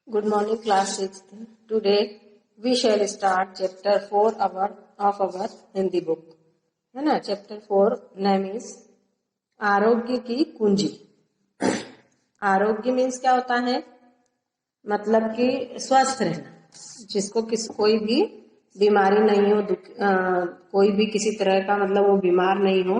Good morning, class 6th. Today we shall start chapter 4 of our Hindi book. है ना. Chapter 4 name is आरोग्य की कुंजी. आरोग्य मीन्स क्या होता है? मतलब कि स्वस्थ रहना, जिसको कोई भी बीमारी नहीं हो, कोई भी किसी तरह का मतलब वो बीमार नहीं हो,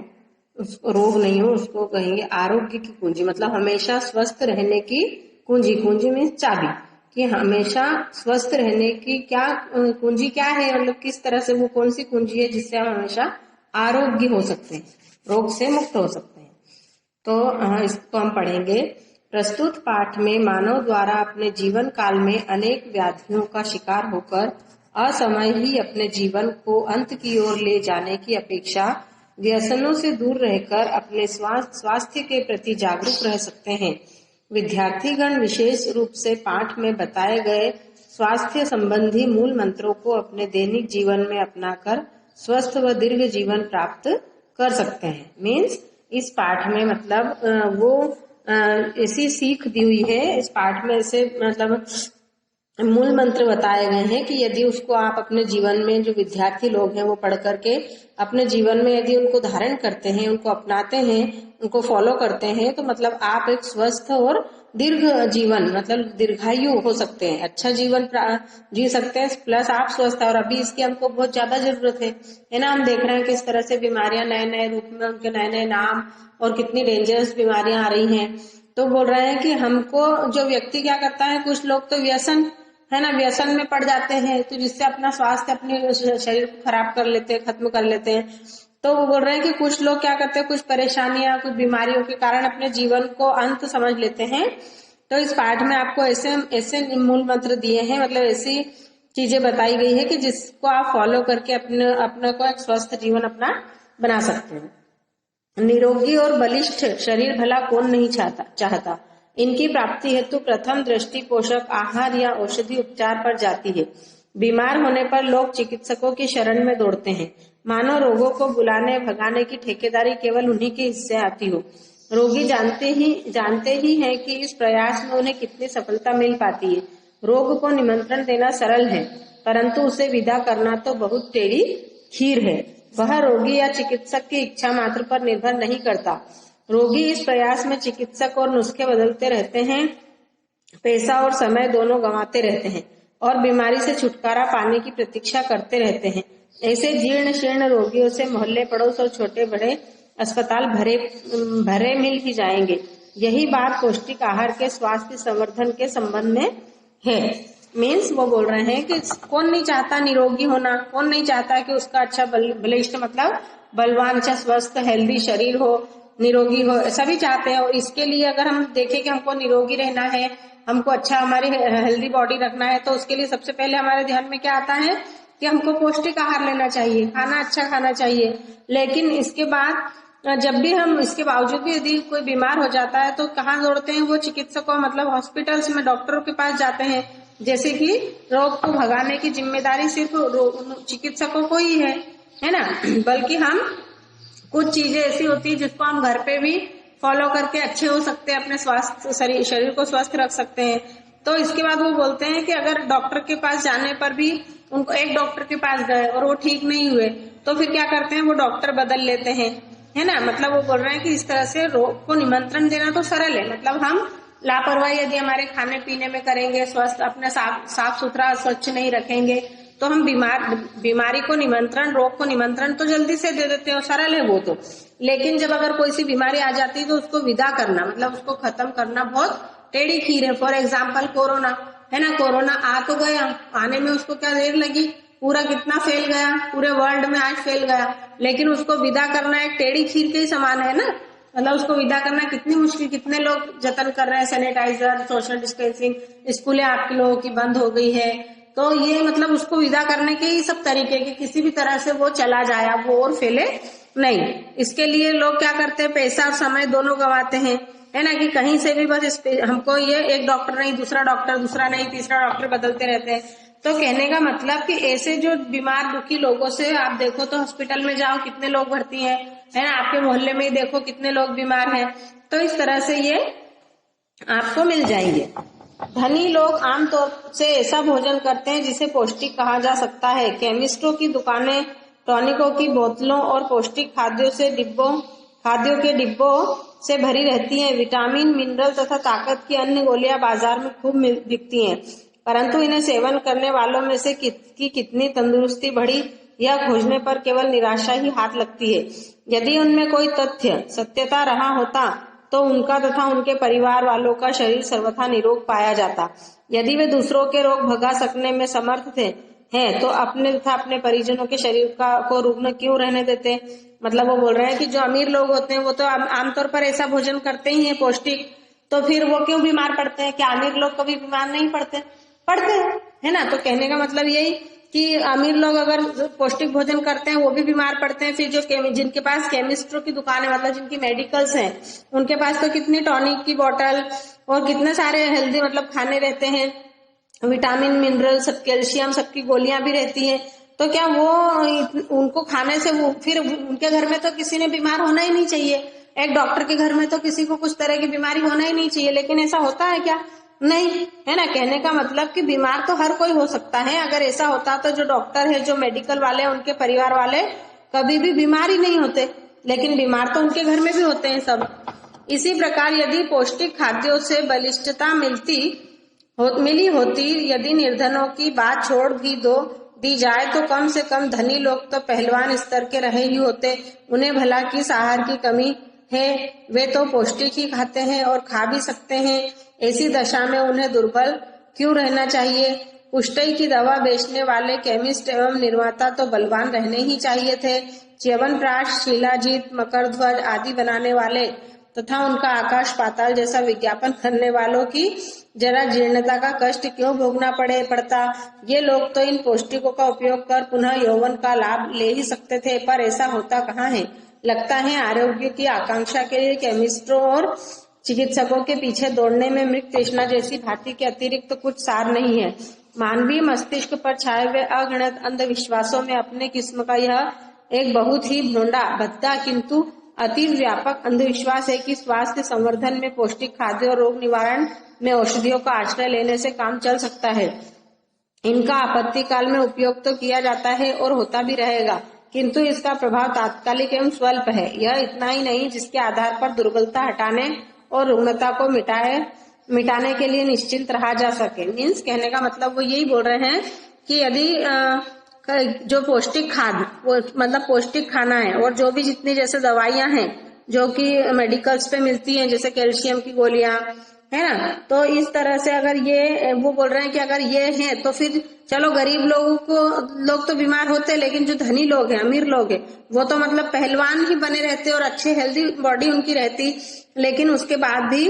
रोग नहीं हो, उसको कहेंगे आरोग्य की कुंजी. मतलब हमेशा स्वस्थ रहने की कुंजी. कुंजी मीन्स चाबी, कि हमेशा स्वस्थ रहने की क्या कुंजी क्या है, मतलब किस तरह से वो कौन सी कुंजी है जिससे हम हमेशा आरोग्य हो सकते हैं, रोग से मुक्त हो सकते हैं. तो इसको हम पढ़ेंगे. प्रस्तुत पाठ में मानव द्वारा अपने जीवन काल में अनेक व्याधियों का शिकार होकर असमय ही अपने जीवन को अंत की ओर ले जाने की अपेक्षा व्यसनों से दूर रहकर अपने स्वास्थ्य के प्रति जागरूक रह सकते हैं. विद्यार्थीगण विशेष रूप से पाठ में बताए गए स्वास्थ्य संबंधी मूल मंत्रों को अपने दैनिक जीवन में अपनाकर स्वस्थ व दीर्घ जीवन प्राप्त कर सकते हैं. मीन्स इस पाठ में मतलब वो ऐसी सीख दी हुई है. इस पाठ में ऐसे मतलब मूल मंत्र बताए गए हैं कि यदि उसको आप अपने जीवन में, जो विद्यार्थी लोग हैं वो पढ़ करके अपने जीवन में यदि उनको धारण करते हैं, उनको अपनाते हैं, उनको फॉलो करते हैं, तो मतलब आप एक स्वस्थ और दीर्घ जीवन मतलब दीर्घायु हो सकते हैं, अच्छा जीवन जी सकते हैं, प्लस आप स्वस्थ हैं. और अभी इसकी हमको बहुत ज्यादा जरूरत है ना. हम देख रहे हैं किस तरह से बीमारियां नए नए रूप में, उनके नए नए नाम और कितनी डेंजरस बीमारियां आ रही हैं. तो बोल रहे हैं कि हमको, जो व्यक्ति क्या करता है, कुछ लोग तो व्यसन है ना, व्यसन में पड़ जाते हैं, तो जिससे अपना स्वास्थ्य, अपने शरीर को खराब कर लेते हैं, खत्म कर लेते हैं. तो वो बोल रहे हैं कि कुछ लोग क्या करते हैं, कुछ परेशानियां, कुछ बीमारियों के कारण अपने जीवन को अंत समझ लेते हैं. तो इस पाठ में आपको ऐसे मूल मंत्र दिए हैं, मतलब ऐसी चीजें बताई गई है कि जिसको आप फॉलो करके अपने को एक स्वस्थ जीवन अपना बना सकते हैं. निरोगी और बलिष्ठ शरीर भला कौन नहीं चाहता. इनकी प्राप्ति हेतु प्रथम दृष्टि पोषक आहार या औषधि उपचार पर जाती है. बीमार होने पर लोग चिकित्सकों की शरण में दौड़ते हैं, मानो रोगों को बुलाने भगाने की ठेकेदारी केवल उन्हीं के हिस्से आती हो. रोगी जानते ही हैं कि इस प्रयास में उन्हें कितनी सफलता मिल पाती है. रोग को निमंत्रण देना सरल है, परंतु उसे विदा करना तो बहुत टेढ़ी खीर है. वह रोगी या चिकित्सक की इच्छा मात्र पर निर्भर नहीं करता. रोगी इस प्रयास में चिकित्सक और नुस्खे बदलते रहते हैं, पैसा और समय दोनों गंवाते रहते हैं और बीमारी से छुटकारा पाने की प्रतीक्षा करते रहते हैं. ऐसे जीर्ण शीर्ण रोगियों से मोहल्ले पड़ोस और छोटे बड़े अस्पताल भरे मिल ही जाएंगे. यही बात पौष्टिक आहार के स्वास्थ्य संवर्धन के संबंध में है. मीन्स वो बोल रहे हैं कि कौन नहीं चाहता निरोगी होना, कौन नहीं चाहता कि उसका अच्छा बलिष्ठ मतलब बलवान, अच्छा स्वस्थ हेल्दी शरीर हो, निरोगी हो, सभी चाहते हैं. और इसके लिए अगर हम देखें कि हमको निरोगी रहना है, हमको अच्छा हमारी हेल्दी बॉडी रखना है, तो उसके लिए सबसे पहले हमारे ध्यान में क्या आता है कि हमको पौष्टिक आहार लेना चाहिए, खाना अच्छा खाना चाहिए. लेकिन इसके बाद जब भी हम इसके बावजूद भी यदि कोई बीमार हो जाता है तो कहाँ दौड़ते हैं वो, चिकित्सकों मतलब हॉस्पिटल्स में डॉक्टरों के पास जाते हैं. जैसे कि रोग को भगाने की जिम्मेदारी सिर्फ चिकित्सकों को ही है ना. बल्कि हम कुछ चीजें ऐसी होती है जिसको हम घर पे भी फॉलो करके अच्छे हो सकते हैं, अपने स्वास्थ्य शरीर को स्वस्थ रख सकते हैं. तो इसके बाद वो बोलते हैं कि अगर डॉक्टर के पास जाने पर भी उनको, एक डॉक्टर के पास गए और वो ठीक नहीं हुए, तो फिर क्या करते हैं, वो डॉक्टर बदल लेते हैं, है ना. मतलब वो बोल रहे हैं कि इस तरह से रोग को निमंत्रण देना तो सरल है. मतलब हम लापरवाही यदि हमारे खाने पीने में करेंगे, स्वस्थ अपने साफ सुथरा स्वच्छ नहीं रखेंगे, तो हम बीमारी को निमंत्रण, रोग को निमंत्रण तो जल्दी से दे देते हैं, सरल है वो तो. लेकिन जब अगर कोई सी बीमारी आ जाती है तो उसको विदा करना, मतलब उसको खत्म करना बहुत टेढ़ी खीर है. फॉर एग्जाम्पल कोरोना है ना. कोरोना आ तो गया, आने में उसको क्या देर लगी, पूरा कितना फैल गया, पूरे वर्ल्ड में आज फैल गया. लेकिन उसको विदा करना एक टेढ़ी खीर के ही समान है ना. मतलब उसको विदा करना कितनी मुश्किल, कितने लोग जतन कर रहे हैं, सैनिटाइजर, सोशल डिस्टेंसिंग, स्कूलें आपकी लोगों की बंद हो गई है. तो ये मतलब उसको विदा करने के ही सब तरीके के, किसी भी तरह से वो चला जाए, वो और फैले नहीं. इसके लिए लोग क्या करते हैं, पैसा और समय दोनों गंवाते हैं, है ना. कि कहीं से भी बस हमको ये एक डॉक्टर नहीं, दूसरा डॉक्टर, दूसरा नहीं, तीसरा डॉक्टर बदलते रहते हैं. तो कहने का मतलब कि ऐसे जो बीमार दुखी लोगों से आप देखो तो हॉस्पिटल में जाओ कितने लोग भर्ती हैं, है ना. आपके मोहल्ले में ही देखो कितने लोग बीमार हैं. तो इस तरह से ये आपको मिल जाएंगे. धनी लोग आमतौर से ऐसा भोजन करते हैं जिसे पौष्टिक कहा जा सकता है। केमिस्ट्रों की दुकानें टॉनिकों की बोतलों और पौष्टिक खाद्यों के डिब्बों से भरी रहती हैं। विटामिन, मिनरल तथा ताकत की अन्य गोलियां बाजार में खूब बिकती हैं, परंतु इन्हें सेवन करने वालों में से कितनी तंदुरुस्ती बढ़ी, यह खोजने पर केवल निराशा ही हाथ लगती है। यदि उनमें कोई तथ्य सत्यता रहा होता तो उनका तथा उनके परिवार वालों का शरीर सर्वथा निरोग पाया जाता। यदि वे दूसरों के रोग भगा सकने में समर्थ हैं तो अपने तथा अपने परिजनों के शरीर को रुग्ण क्यों रहने देते। मतलब वो बोल रहे हैं कि जो अमीर लोग होते हैं वो तो आमतौर पर ऐसा भोजन करते ही हैं पौष्टिक, तो फिर वो क्यों बीमार पड़ते हैं। क्या अमीर लोग कभी बीमार नहीं पड़ते है ना। तो कहने का मतलब यही कि अमीर लोग अगर पौष्टिक भोजन करते हैं वो भी बीमार पड़ते हैं। फिर जो जिनके पास केमिस्ट्रों की दुकान है, मतलब जिनकी मेडिकल्स हैं, उनके पास तो कितनी टॉनिक की बोतल और कितने सारे हेल्दी मतलब खाने रहते हैं, विटामिन, मिनरल, सब कैल्शियम सबकी गोलियां भी रहती हैं। तो क्या वो उनको खाने से वो फिर उनके घर में तो किसी ने बीमार होना ही नहीं चाहिए। एक डॉक्टर के घर में तो किसी को कुछ तरह की बीमारी होना ही नहीं चाहिए, लेकिन ऐसा होता है क्या? नहीं, है ना। कहने का मतलब कि बीमार तो हर कोई हो सकता है। अगर ऐसा होता तो जो डॉक्टर है, जो मेडिकल वाले, उनके परिवार वाले कभी भी बीमार ही नहीं होते, लेकिन बीमार तो उनके घर में भी होते हैं सब। इसी प्रकार यदि पौष्टिक खाद्यों से बलिष्ठता मिली होती, यदि निर्धनों की बात छोड़ भी दी जाए तो कम से कम धनी लोग तो पहलवान स्तर के रहे ही होते। उन्हें भला किस आहार की कमी है, वे तो पौष्टिक ही खाते हैं और खा भी सकते हैं। ऐसी दशा में उन्हें दुर्बल क्यों रहना चाहिए। पुष्टि की दवा बेचने वाले केमिस्ट एवं निर्माता तो बलवान रहने ही चाहिए थे। च्यवनप्राश, शिलाजीत, मकरध्वज आदि बनाने वाले तथा उनका आकाश पाताल जैसा विज्ञापन करने वालों की जरा जीर्णता का कष्ट क्यों भोगना पड़ता। ये लोग तो इन पौष्टिकों का उपयोग कर पुनः यौवन का लाभ ले ही सकते थे, पर ऐसा होता कहाँ है। लगता है आरोग्य की आकांक्षा के लिए केमिस्ट्रों और चिकित्सकों के पीछे दौड़ने में मृग तृष्णा जैसी भांति के अतिरिक्त तो कुछ सार नहीं है। मानवीय मस्तिष्क पर छाए हुए अगणित अंधविश्वासों में अपने किस्म का यह एक बहुत ही भोंडा, भद्दा किंतु अति व्यापक अंधविश्वास है कि स्वास्थ्य संवर्धन में पौष्टिक खाद्य और रोग निवारण में औषधियों का आश्रय लेने से काम चल सकता है। इनका आपत्ति काल में उपयोग तो किया जाता है और होता भी रहेगा, किंतु इसका प्रभाव तात्कालिक एवं स्वल्प है। यह इतना ही नहीं, जिसके आधार पर दुर्बलता हटाने और रुग्णता को मिटाने के लिए निश्चिंत रहा जा सके। मीन्स कहने का मतलब वो यही बोल रहे हैं कि यदि जो पौष्टिक खाद्य, वो मतलब पौष्टिक खाना है, और जो भी जितनी जैसे दवाइयां हैं जो कि मेडिकल्स पे मिलती हैं, जैसे कैल्शियम की गोलियां, है ना। तो इस तरह से अगर ये वो बोल रहे हैं कि अगर ये है तो फिर चलो गरीब लोग तो बीमार होते, लेकिन जो धनी लोग हैं, अमीर लोग हैं, वो तो मतलब पहलवान ही बने रहते और अच्छे हेल्दी बॉडी उनकी रहती। लेकिन उसके बाद भी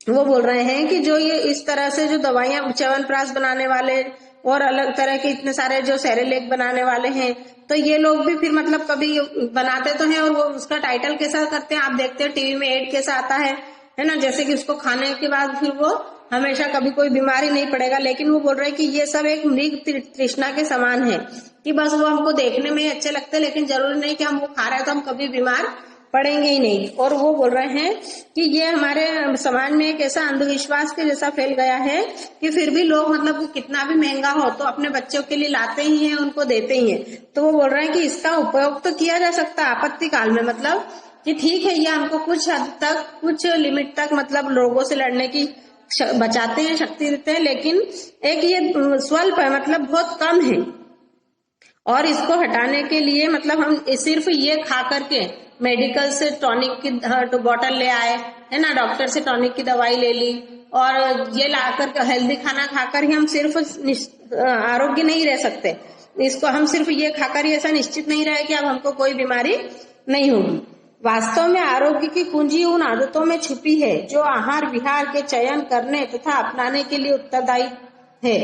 वो बोल रहे हैं कि जो ये इस तरह से जो दवाइयां, च्यवनप्राश बनाने वाले और अलग तरह के इतने सारे जो सेरेलेक बनाने वाले हैं, तो ये लोग भी फिर मतलब कभी बनाते तो हैं और वो उसका टाइटल कैसा करते हैं, आप देखते हैं टीवी में एड कैसा आता है ना, जैसे कि उसको खाने के बाद फिर वो हमेशा कभी कोई बीमारी नहीं पड़ेगा। लेकिन वो बोल रहे हैं कि ये सब एक मृग तृष्णा के समान है, कि बस वो हमको देखने में ही अच्छे लगते हैं, लेकिन जरूरी नहीं कि हम वो खा रहे हैं तो हम कभी बीमार पड़ेंगे ही नहीं। और वो बोल रहे हैं कि ये हमारे समाज में एक ऐसा अंधविश्वास के जैसा फैल गया है कि फिर भी लोग मतलब वो कितना भी महंगा हो तो अपने बच्चों के लिए लाते ही हैं, उनको देते ही हैं। तो वो बोल रहे हैं कि इसका उपयोग तो किया जा सकता है आपत्ति काल में, मतलब कि ठीक है, ये हमको कुछ हद तक, कुछ लिमिट तक मतलब लोगों से लड़ने की बचाते हैं, शक्ति देते हैं, लेकिन एक ये स्वल्प है, मतलब बहुत कम है। और इसको हटाने के लिए मतलब हम सिर्फ ये खा करके मेडिकल से टॉनिक की बोतल ले आए, है ना, डॉक्टर से टॉनिक की दवाई ले ली, और ये ला करके हेल्दी खाना खाकर ही हम सिर्फ आरोग्य नहीं रह सकते। इसको हम सिर्फ ये खाकर ही ऐसा निश्चित नहीं रहे कि अब हमको कोई बीमारी नहीं होगी। वास्तव में आरोग्य की कुंजी उन आदतों में छुपी है जो आहार विहार के चयन करने तथा अपनाने के लिए उत्तरदायी है।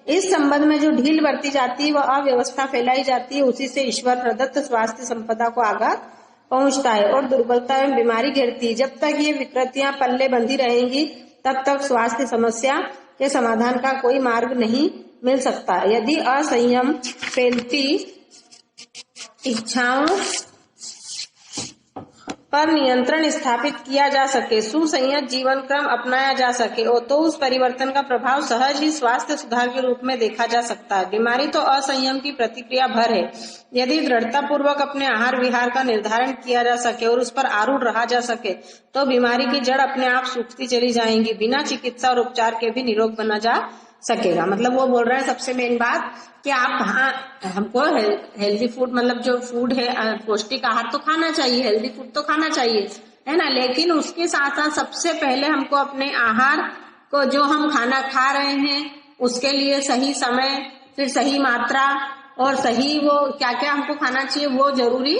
इस संबंध में जो ढील बरती जाती है, वह अव्यवस्था फैलाई जाती है, उसी से ईश्वर प्रदत्त स्वास्थ्य संपदा को आघात पहुंचता है और दुर्बलता एवं बीमारी घेरती है। जब तक ये विकृतियां पल्ले बंधी रहेंगी, तब तक स्वास्थ्य समस्या के समाधान का कोई मार्ग नहीं मिल सकता। यदि असंयम फैलती इच्छाओं पर नियंत्रण स्थापित किया जा सके, सुसंयत जीवन क्रम अपनाया जा सके और तो उस परिवर्तन का प्रभाव सहज ही स्वास्थ्य सुधार के रूप में देखा जा सकता है। बीमारी तो असंयम की प्रतिक्रिया भर है। यदि दृढ़ता पूर्वक अपने आहार विहार का निर्धारण किया जा सके और उस पर आरूढ़ रहा जा सके तो बीमारी की जड़ अपने आप सूखती चली जाएंगी, बिना चिकित्सा और उपचार के भी निरोग बना जा सकेगा। मतलब वो बोल रहे हैं सबसे मेन बात कि आप हमको हेल्दी फूड, मतलब जो फूड है पौष्टिक आहार तो खाना चाहिए, हेल्दी फूड तो खाना चाहिए, है ना, लेकिन उसके साथ साथ सबसे पहले हमको अपने आहार को, जो हम खाना खा रहे हैं उसके लिए सही समय, फिर सही मात्रा और सही वो क्या क्या हमको खाना चाहिए वो जरूरी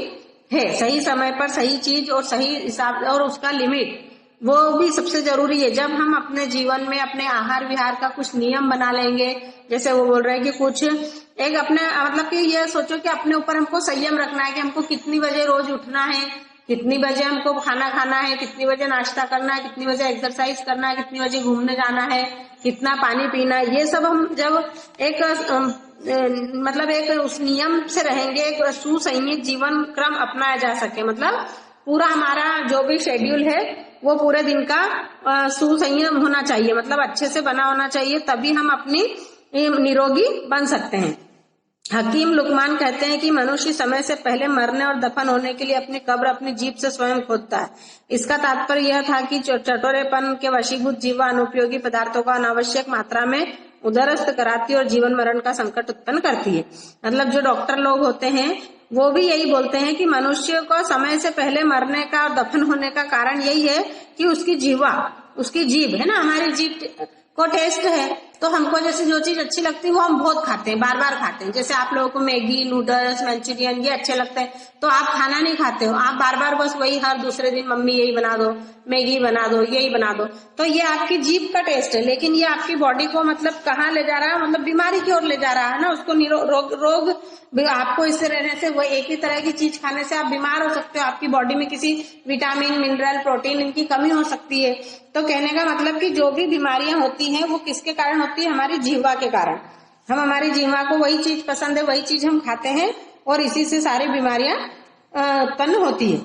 है। सही समय पर सही चीज और सही हिसाब और उसका लिमिट वो भी सबसे जरूरी है। जब हम अपने जीवन में अपने आहार विहार का कुछ नियम बना लेंगे, जैसे वो बोल रहे हैं कि कुछ एक अपने मतलब कि ये सोचो कि अपने ऊपर हमको संयम रखना है कि हमको कितनी बजे रोज उठना है, कितनी बजे हमको खाना खाना है, कितनी बजे नाश्ता करना है, कितनी बजे एक्सरसाइज करना है, कितनी बजे घूमने जाना है, कितना पानी पीना है। ये सब हम जब एक मतलब एक उस नियम से रहेंगे, एक सुसंयत जीवन क्रम अपनाया जा सके, मतलब पूरा हमारा जो भी शेड्यूल है वो पूरे दिन का सुसंयम होना चाहिए, मतलब अच्छे से बना होना चाहिए, तभी हम अपनी निरोगी बन सकते हैं। हकीम लुकमान कहते हैं कि मनुष्य समय से पहले मरने और दफन होने के लिए अपनी कब्र अपनी जीभ से स्वयं खोदता है। इसका तात्पर्य यह था कि चटोरेपन के वशीभूत जीवा अनुपयोगी पदार्थों का अनावश्यक मात्रा में उदरस्त कराती और जीवन मरण का संकट उत्पन्न करती है। मतलब जो डॉक्टर लोग होते हैं वो भी यही बोलते हैं कि मनुष्य को समय से पहले मरने का और दफन होने का कारण यही है कि उसकी जीभ है ना, हमारी जीभ को टेस्ट है, तो हमको जैसे जो चीज अच्छी लगती है वो हम बहुत खाते हैं, बार बार खाते हैं। जैसे आप लोगों को मैगी, नूडल्स, मंचूरियन ये अच्छे लगते हैं तो आप खाना नहीं खाते हो, आप बार बार बस वही हर दूसरे दिन मम्मी यही बना दो, मैगी बना दो, यही बना दो। तो ये आपकी जीभ का टेस्ट है, लेकिन ये आपकी बॉडी को मतलब कहाँ ले जा रहा है, मतलब बीमारी की ओर ले जा रहा है ना, उसको रोग आपको इससे रहने से, वो एक ही तरह की चीज खाने से आप बीमार हो सकते हो, आपकी बॉडी में किसी विटामिन, मिनरल, प्रोटीन इनकी कमी हो सकती है। तो कहने का मतलब कि जो भी बीमारियां होती हैं वो किसके कारण होती है, हमारी जीवा के कारण। हम हमारी जीवा को वही चीज पसंद है, वही चीज हम खाते हैं और इसी से सारी बीमारियां उत्पन्न होती है।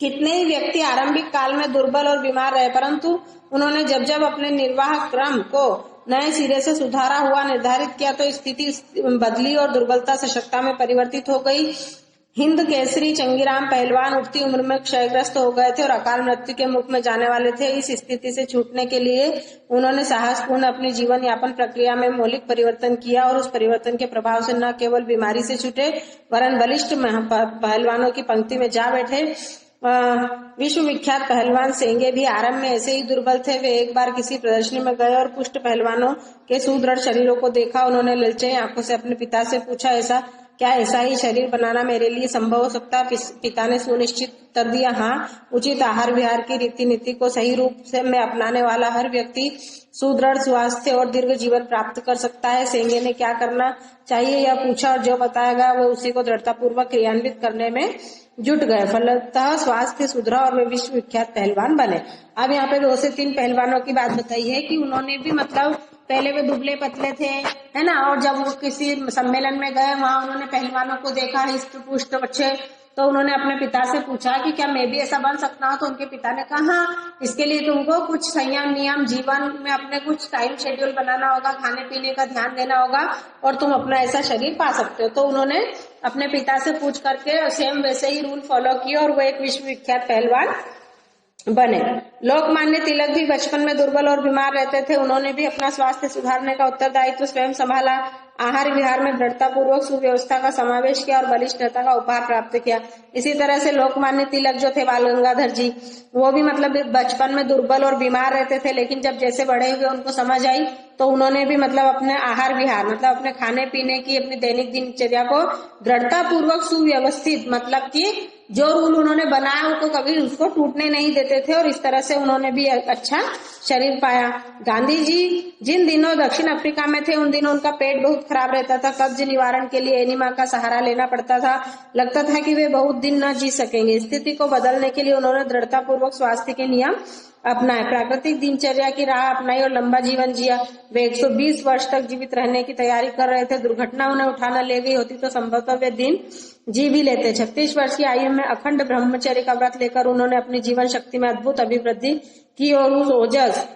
कितने ही व्यक्ति आरंभिक काल में दुर्बल और बीमार रहे, परंतु उन्होंने जब जब अपने निर्वाह क्रम को नए सिरे से सुधारा हुआ निर्धारित किया तो स्थिति बदली और दुर्बलता सशक्तता में परिवर्तित हो गई। हिंद केसरी चंगीराम पहलवान उठती उम्र में क्षयग्रस्त हो गए थे और अकाल मृत्यु के मुख में जाने वाले थे। इस स्थिति से छूटने के लिए उन्होंने साहसपूर्ण अपनी जीवन यापन प्रक्रिया में मौलिक परिवर्तन किया और उस परिवर्तन के प्रभाव से न केवल बीमारी से छूटे वरन बलिष्ठ पहलवानों की पंक्ति में जा बैठे। विश्व विख्यात पहलवान सेंगे भी आरंभ में ऐसे ही दुर्बल थे। वे एक बार किसी प्रदर्शनी में गए और पुष्ट पहलवानों के सुदृढ़ शरीरों को देखा। उन्होंने ललचाई आंखों से अपने पिता से पूछा, ऐसा ही शरीर बनाना मेरे लिए संभव हो सकता है? पिता ने सुनिश्चित उत्तर दिया, हाँ, उचित आहार विहार की रीति नीति को सही रूप से में अपनाने वाला हर व्यक्ति सुदृढ़ स्वास्थ्य और दीर्घ जीवन प्राप्त कर सकता है। सेंगे ने क्या करना चाहिए यह पूछा और जो बताया गया वो उसी को दृढ़ता पूर्वक क्रियान्वित करने में जुट गए। फलतः स्वास्थ्य सुधरा और वे विश्व विख्यात पहलवान बने। अब यहाँ पे 2 से 3 पहलवानों की बात बताई है कि उन्होंने भी मतलब पहले वे दुबले पतले थे, है ना, और जब वो किसी सम्मेलन में गए वहां उन्होंने पहलवानों को देखा हिष्ट पुष्ट बच्चे, तो उन्होंने अपने पिता से पूछा कि क्या मैं भी ऐसा बन सकता हूँ? तो उनके पिता ने कहा, हाँ, इसके लिए तुमको कुछ संयम नियम जीवन में अपने कुछ टाइम शेड्यूल बनाना होगा, खाने पीने का ध्यान देना होगा और तुम अपना ऐसा शरीर पा सकते हो। तो उन्होंने अपने पिता से पूछ करके सेम वैसे ही रूल फॉलो किए और वो एक विश्व विख्यात पहलवान बने। लोकमान्य तिलक भी बचपन में दुर्बल और बीमार रहते थे। उन्होंने भी अपना स्वास्थ्य सुधारने का उत्तरदायित्व स्वयं संभाला, आहार विहार में दृढ़ता पूर्वक सुव्यवस्था का समावेश किया और बलिष्ठता का उपहार प्राप्त किया। इसी तरह से लोकमान्य तिलक जो थे बाल गंगाधर जी, वो भी मतलब बचपन में दुर्बल और बीमार रहते थे, लेकिन जब जैसे बड़े हुए उनको समझ आई तो उन्होंने भी मतलब अपने आहार विहार मतलब अपने खाने पीने की अपनी दैनिक दिनचर्या को दृढ़ता पूर्वक सुव्यवस्थित मतलब कि जो रूल उन्होंने बनाया उनको कभी उसको टूटने नहीं देते थे और इस तरह से उन्होंने भी अच्छा शरीर पाया। गांधी जी जिन दिनों दक्षिण अफ्रीका में थे उन दिनों उनका पेट बहुत खराब रहता था। कब्ज निवारण के लिए एनिमा का सहारा लेना पड़ता था। लगता था कि वे बहुत दिन न जी सकेंगे। स्थिति को बदलने के लिए उन्होंने दृढ़ता पूर्वक स्वास्थ्य के नियम अपनाए, प्राकृतिक दिनचर्या की राह अपनाई और लंबा जीवन जिया। वे 120 वर्ष तक जीवित रहने की तैयारी कर रहे थे। दुर्घटना उन्हें उठाना ले गई होती तो संभवतः वे दिन जी भी लेते। 36 वर्ष की आयु में अखंड ब्रह्मचर्य का व्रत लेकर उन्होंने अपनी जीवन शक्ति में अद्भुत अभिवृद्धि की और उस ओजस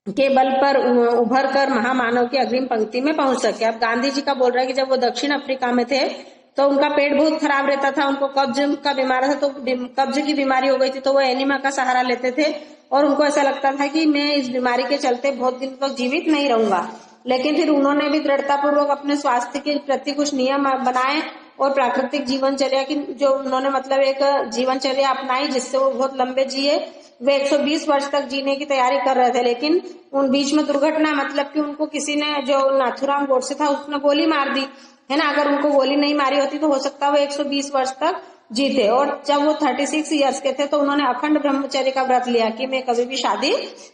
के बल पर उभर कर महामानव की अग्रिम पंक्ति में पहुंच सके। अब गांधी जी का बोल रहा है कि जब वो दक्षिण अफ्रीका में थे तो उनका पेट बहुत खराब रहता था, उनको कब्ज का बीमार था, तो कब्ज की बीमारी हो गई थी, तो वो एनीमा का सहारा लेते थे और उनको ऐसा लगता था कि मैं इस बीमारी के चलते बहुत दिन तक जीवित नहीं रहूंगा। लेकिन फिर उन्होंने भी दृढ़तापूर्वक अपने स्वास्थ्य के प्रति कुछ नियम बनाए और प्राकृतिक जीवनचर्या की जो उन्होंने मतलब एक जीवनचर्या अपनाई जिससे वो बहुत लंबे जिए। वे 120 वर्ष तक जीने की तैयारी कर रहे थे, लेकिन उन बीच में दुर्घटना, मतलब कि उनको किसी ने, जो नाथूराम गोडसे था उसने गोली मार दी, है ना। अगर उनको गोली नहीं मारी होती तो हो सकता है वो 120 वर्ष तक जीते। और जब वो 36 ईयर्स के थे तो उन्होंने अखंड ब्रह्मचर्य का व्रत लिया कि मैं कभी भी शादी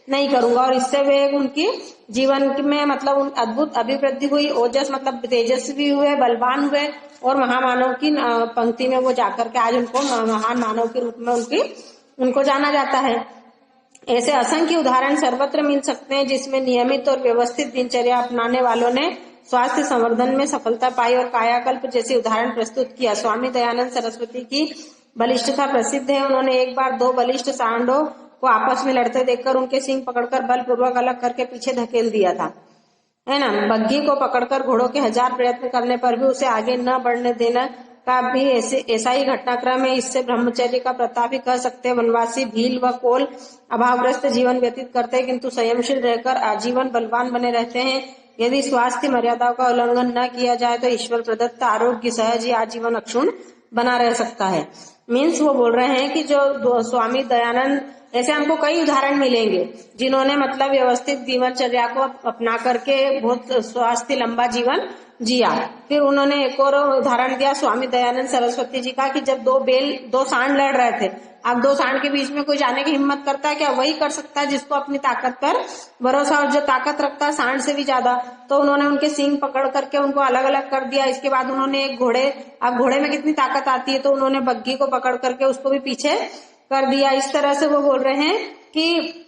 नहीं करूंगा, और इससे वे उनकी जीवन में मतलब अद्भुत अभिवृद्धि हुई। ओजस मतलब तेजस्वी हुए, बलवान हुए और महामानव की पंक्ति में वो जाकर के आज उनको महान मानव के रूप में उनको जाना जाता है। ऐसे असंख्य उदाहरण सर्वत्र मिल सकते हैं जिसमें नियमित और व्यवस्थित दिनचर्या अपनाने वालों ने स्वास्थ्य संवर्धन में सफलता पाई और कायाकल्प जैसे उदाहरण प्रस्तुत किया। स्वामी दयानंद सरस्वती की बलिष्ठता प्रसिद्ध है। उन्होंने एक बार 2 बलिष्ठ सांडों को आपस में लड़ते देखकर उनके सींग पकड़कर बलपूर्वक अलग करके पीछे धकेल दिया था, है ना। बग्घी को पकड़कर घोड़ों के 1000 प्रयत्न करने पर भी उसे आगे न बढ़ने देना का भी ऐसा ही घटनाक्रम है। इससे ब्रह्मचर्य का प्रताप ही कह सकते हैं। वनवासी भील व कोल अभावग्रस्त जीवन व्यतीत करते हैं किंतु संयमशील रहकर आजीवन बलवान बने रहते हैं। यदि स्वास्थ्य मर्यादाओं का उल्लंघन न किया जाए तो ईश्वर प्रदत्त आरोग्य सहज ही आजीवन अक्षुण्ण बना रह सकता है। मीन्स वो बोल रहे हैं कि जो स्वामी दयानंद, ऐसे हमको कई उदाहरण मिलेंगे जिन्होंने मतलब व्यवस्थित जीवनचर्या को अपना करके बहुत स्वास्थ्य लंबा जीवन जिया। फिर उन्होंने एक और उदाहरण दिया स्वामी दयानंद सरस्वती जी का कि जब 2 सांड लड़ रहे थे, अब 2 सांड के बीच में कोई जाने की हिम्मत करता है क्या? वही कर सकता है जिसको अपनी ताकत पर भरोसा, और जो ताकत रखता है सांड से भी ज्यादा। तो उन्होंने उनके सींग पकड़ करके उनको अलग अलग कर दिया। इसके बाद उन्होंने एक घोड़े, अब घोड़े में कितनी ताकत आती है, तो उन्होंने बग्घी को पकड़ करके उसको भी पीछे कर दिया। इस तरह से वो बोल रहे हैं कि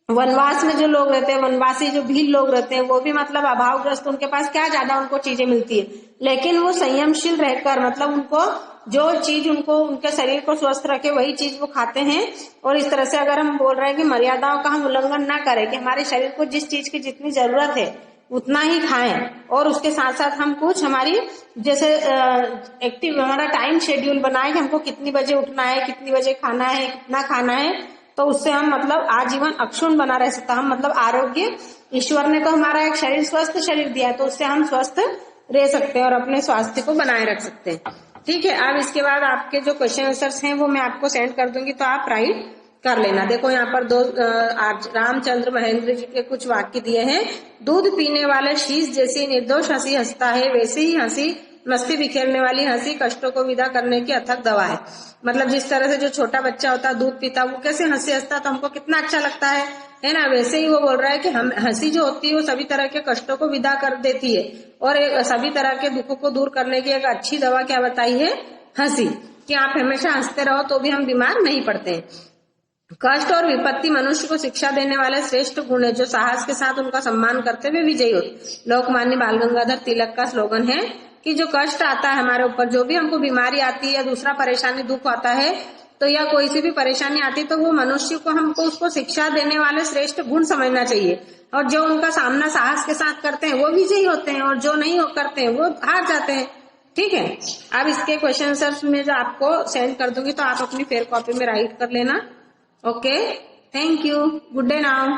वनवास में जो लोग रहते हैं, वनवासी जो भील लोग रहते हैं, वो भी मतलब अभावग्रस्त, उनके पास क्या ज्यादा उनको चीजें मिलती है, लेकिन वो संयमशील रहकर मतलब उनको जो चीज उनको उनके शरीर को स्वस्थ रखे वही चीज वो खाते हैं। और इस तरह से अगर हम बोल रहे हैं कि मर्यादाओं का हम उल्लंघन ना करें, कि हमारे शरीर को जिस चीज की जितनी जरूरत है उतना ही खाएं, और उसके साथ साथ हम कुछ हमारी जैसे एक्टिव हमारा टाइम शेड्यूल बनाए कि हमको कितनी बजे उठना है, कितनी बजे खाना है, कितना खाना है, तो उससे हम मतलब आजीवन अक्षुण्ण बना रह सकता। हम मतलब आरोग्य, ईश्वर ने तो हमारा एक शरीर, स्वस्थ शरीर दिया है, तो उससे हम स्वस्थ रह सकते हैं और अपने स्वास्थ्य को बनाए रख सकते हैं। ठीक है, अब इसके बाद आपके जो क्वेश्चन आंसर्स हैं वो मैं आपको सेंड कर दूंगी, तो आप राइट कर लेना। देखो यहाँ पर 2 रामचंद्र महेंद्र जी के कुछ वाक्य दिए हैं। दूध पीने वाले शीश जैसी निर्दोष हंसी हंसता है, वैसे ही हंसी मस्ती बिखेरने वाली हंसी कष्टों को विदा करने की अथक दवा है। मतलब जिस तरह से जो छोटा बच्चा होता है दूध पीता, वो कैसे हंसी हंसता तो हमको कितना अच्छा लगता है ना। वैसे ही वो बोल रहा है कि हम हंसी जो होती है वो सभी तरह के कष्टों को विदा कर देती है, और एक सभी तरह के दुखों को दूर करने की एक अच्छी दवा क्या बताई है? हंसी। कि आप हमेशा हंसते रहो तो भी हम बीमार नहीं पड़ते हैं। कष्ट और विपत्ति मनुष्य को शिक्षा देने वाले श्रेष्ठ गुण है, जो साहस के साथ उनका सम्मान करते हुए विजयी होते। लोकमान्य बाल गंगाधर तिलक का स्लोगन है कि जो कष्ट आता है हमारे ऊपर, जो भी हमको बीमारी आती है या दूसरा परेशानी दुख आता है, तो या कोई सी भी परेशानी आती है, तो वो मनुष्य को हमको उसको शिक्षा देने वाले श्रेष्ठ गुण समझना चाहिए। और जो उनका सामना साहस के साथ करते हैं वो विजयी होते हैं, और जो नहीं करते हैं वो हार जाते हैं। ठीक है, अब इसके क्वेश्चन आंसर्स में जो आपको सेंड कर दूंगी, तो आप अपनी फेयर कॉपी में राइट कर लेना। Okay, thank you, good day now.